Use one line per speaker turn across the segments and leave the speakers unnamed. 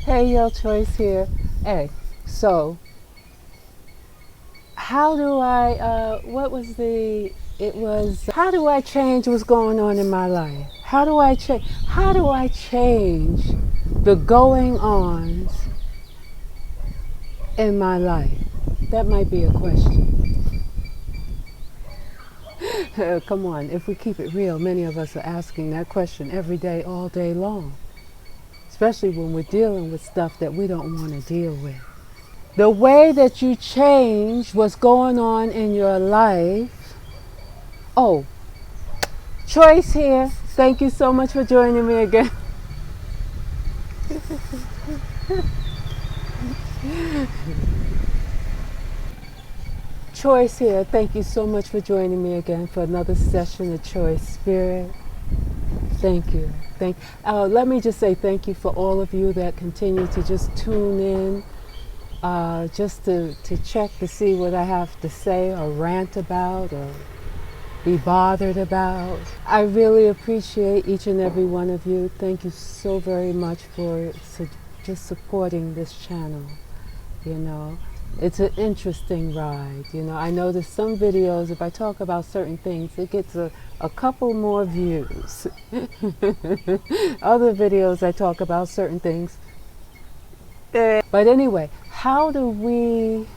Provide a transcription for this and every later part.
Hey, yo, Choice here. Hey, so how do I, how do I change what's going on in my life? How do I change the going ons in my life? That might be a question. Come on, if we keep it real, many of us are asking that question every day, all day long. Especially when we're dealing with stuff that we don't want to deal with. The way that you change what's going on in your life. Oh, Choice here. Thank you so much for joining me again. Choice here. Thank you so much for joining me again for another session of Choice Spirit. Thank you. Let me just say thank you for all of you that continue to just tune in, just to check to see what I have to say or rant about or be bothered about. I really appreciate each and every one of you. Thank you so very much for just supporting this channel. You know, it's an interesting ride. You know, I notice some videos, if I talk about certain things, it gets a couple more views. Other videos I talk about certain things. But anyway, how do we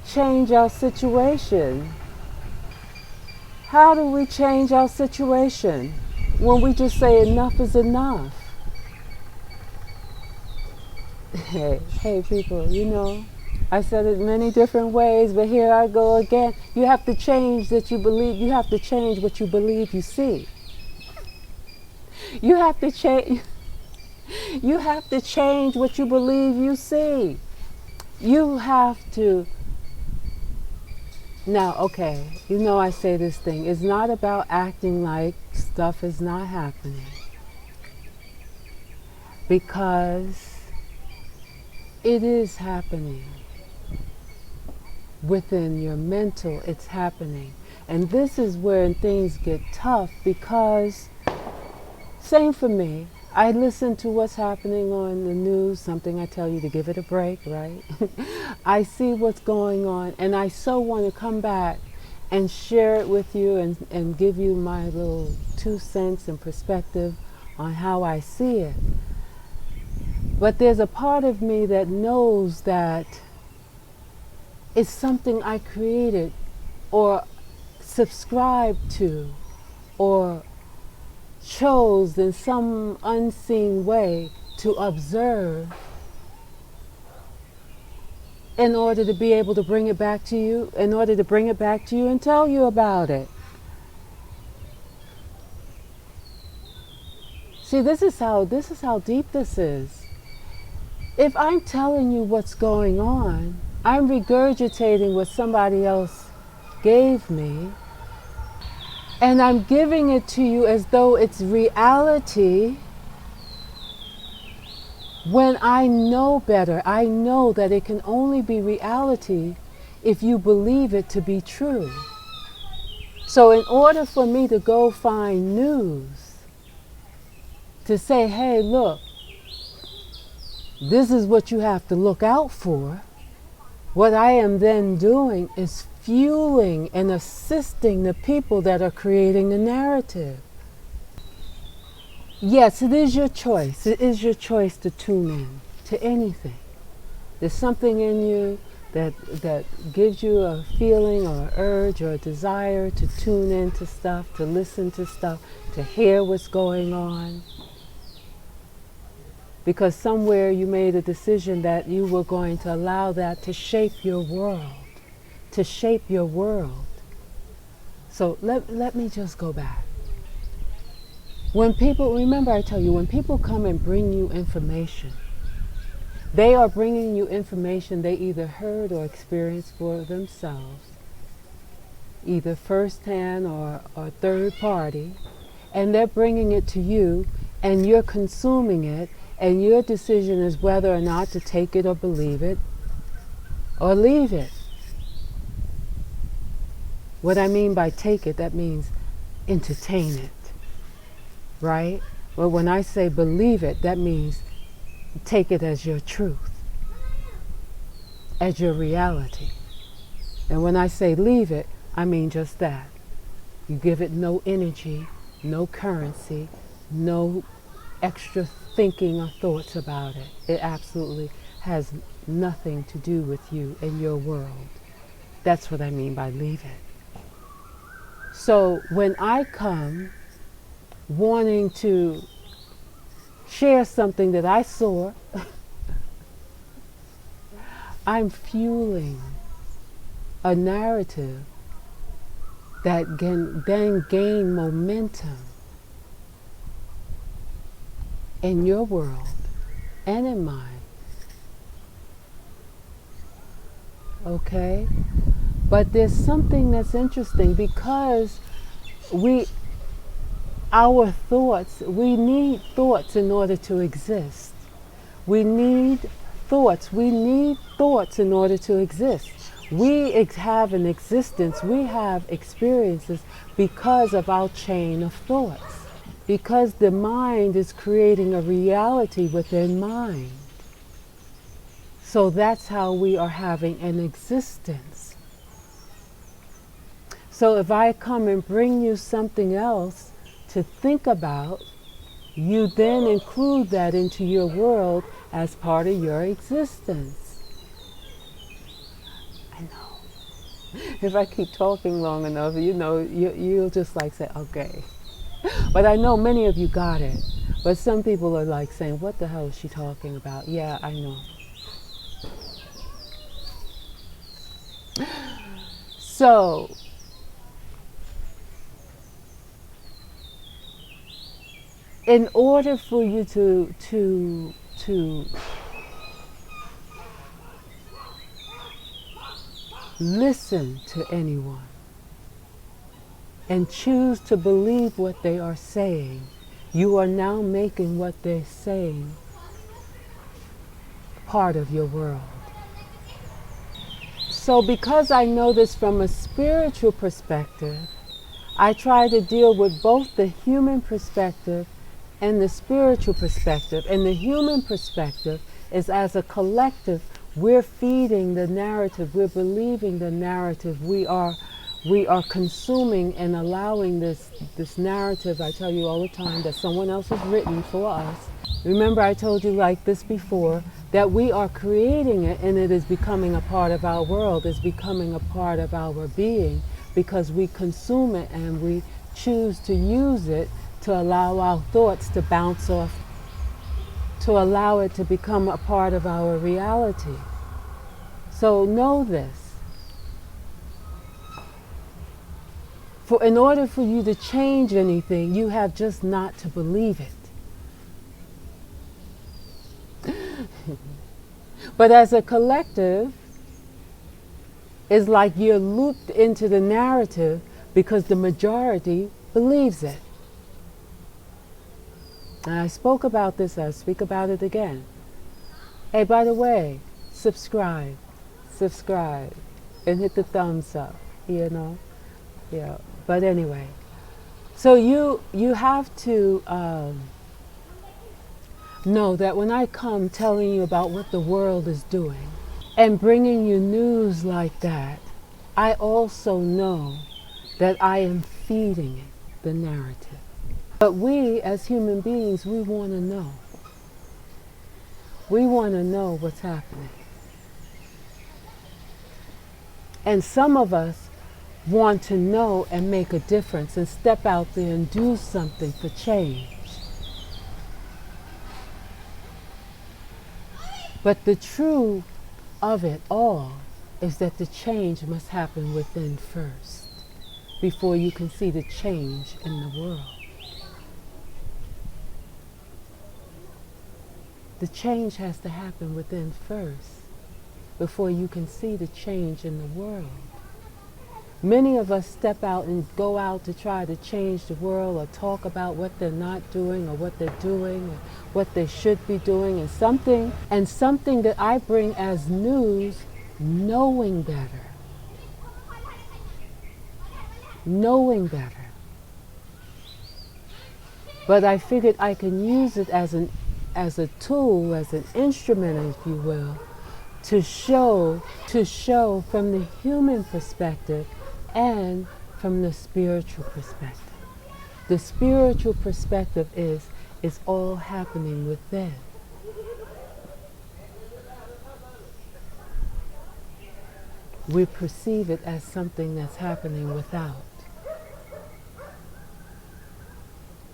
change our situation? How do we change our situation when we just say enough is enough? Hey people, you know, I said it many different ways, but here I go again. You have to change that you believe. You have to change what you believe you see. You have to change. You have to change what you believe you see. You have to. Now, okay, you know I say this thing. It's not about acting like stuff is not happening. Because it is happening. Within your mental, it's happening. And this is where things get tough because, same for me, I listen to what's happening on the news, something I tell you to give it a break, right? I see what's going on and I so want to come back and share it with you and give you my little 2 cents and perspective on how I see it. But there's a part of me that knows that it's something I created or subscribed to or chose in some unseen way to observe in order to be able to bring it back to you, and tell you about it. See, this is how deep this is. If I'm telling you what's going on, I'm regurgitating what somebody else gave me, and I'm giving it to you as though it's reality, when I know better. I know that it can only be reality if you believe it to be true. So in order for me to go find news, to say, hey, look, this is what you have to look out for, what I am then doing is fueling and assisting the people that are creating the narrative. Yes, it is your choice. It is your choice to tune in to anything. There's something in you that gives you a feeling or an urge or a desire to tune into stuff, to listen to stuff, to hear what's going on. Because somewhere you made a decision that you were going to allow that to shape your world, to shape your world. So let me just go back. When people, remember I tell you, when people come and bring you information, they are bringing you information they either heard or experienced for themselves, either firsthand or third party, and they're bringing it to you and you're consuming it, and your decision is whether or not to take it or believe it or leave it. What I mean by take it, that means entertain it, right? But when I say believe it, that means take it as your truth, as your reality. And when I say leave it, I mean just that. You give it no energy, no currency, no extra thinking or thoughts about it. It absolutely has nothing to do with you and your world. That's what I mean by leave it. So when I come wanting to share something that I saw, I'm fueling a narrative that can then gain momentum in your world and in mine. Okay? But there's something that's interesting because our thoughts, we need thoughts in order to exist. We need thoughts in order to exist. We have an existence, we have experiences because of our chain of thoughts. Because the mind is creating a reality within mind. So that's how we are having an existence. So if I come and bring you something else to think about, you then include that into your world as part of your existence. I know. If I keep talking long enough, you'll just like say, okay. But I know many of you got it. But some people are like saying, what the hell is she talking about? Yeah, I know. So, in order for you to listen to anyone and choose to believe what they are saying, you are now making what they're saying part of your world. So because I know this from a spiritual perspective, I try to deal with both the human perspective and the spiritual perspective. And the human perspective is, as a collective, we're feeding the narrative, we're believing the narrative, we are consuming and allowing this narrative, I tell you all the time, that someone else has written for us. Remember, I told you like this before, that we are creating it and it is becoming a part of our world, it's becoming a part of our being, because we consume it and we choose to use it to allow our thoughts to bounce off, to allow it to become a part of our reality. So know this. In order for you to change anything, you have just not to believe it. But as a collective, it's like you're looped into the narrative because the majority believes it. And I spoke about this, I'll speak about it again. Hey, by the way, subscribe, and hit the thumbs up, Yeah. But anyway, so you have to know that when I come telling you about what the world is doing and bringing you news like that, I also know that I am feeding it the narrative. But we as human beings, we want to know. We want to know what's happening. And some of us want to know and make a difference and step out there and do something for change. But the truth of it all is that the change must happen within first, before you can see the change in the world. The change has to happen within first, before you can see the change in the world. Many of us step out and go out to try to change the world, or talk about what they're not doing or what they're doing or what they should be doing, and something that I bring as news, knowing better. Knowing better. But I figured I can use it as as a tool, as an instrument, if you will, to show from the human perspective and from the spiritual perspective. The spiritual perspective is it's all happening within. We perceive it as something that's happening without.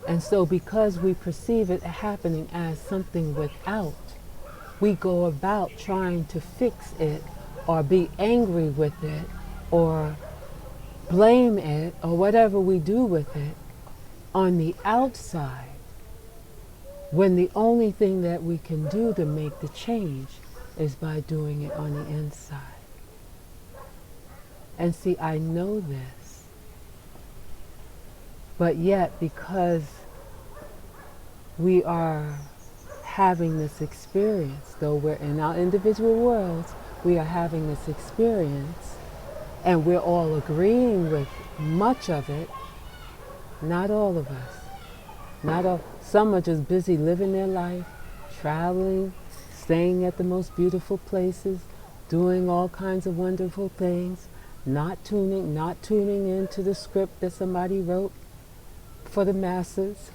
And so because we perceive it happening as something without, we go about trying to fix it or be angry with it or blame it or whatever we do with it on the outside, when the only thing that we can do to make the change is by doing it on the inside. And see, I know this, but yet because we are having this experience, though we're in our individual worlds, we are having this experience, and we're all agreeing with much of it. Not all of us. Not all. Some are just busy living their life, traveling, staying at the most beautiful places, doing all kinds of wonderful things, not tuning into the script that somebody wrote for the masses.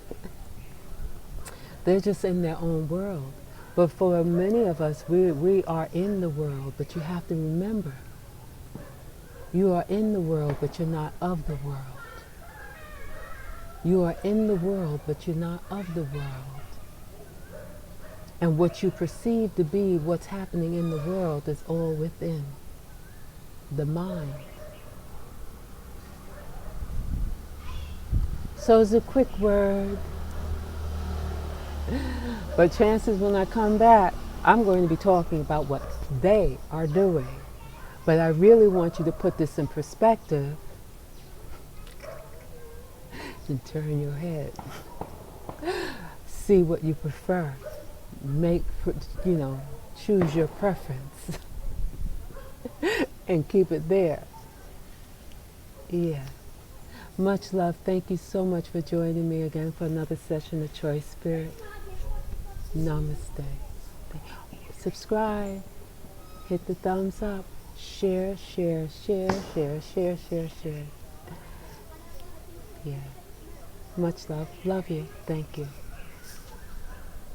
They're just in their own world. But for many of us, we are in the world, but you have to remember, you are in the world, but you're not of the world. You are in the world, but you're not of the world. And what you perceive to be what's happening in the world is all within the mind. So it's a quick word, but chances when I come back, I'm going to be talking about what they are doing. But I really want you to put this in perspective and turn your head. See what you prefer. Choose your preference and keep it there. Yeah. Much love. Thank you so much for joining me again for another session of Choice Spirit. Namaste. Subscribe. Hit the thumbs up. Share. Yeah. Much love. Love you. Thank you.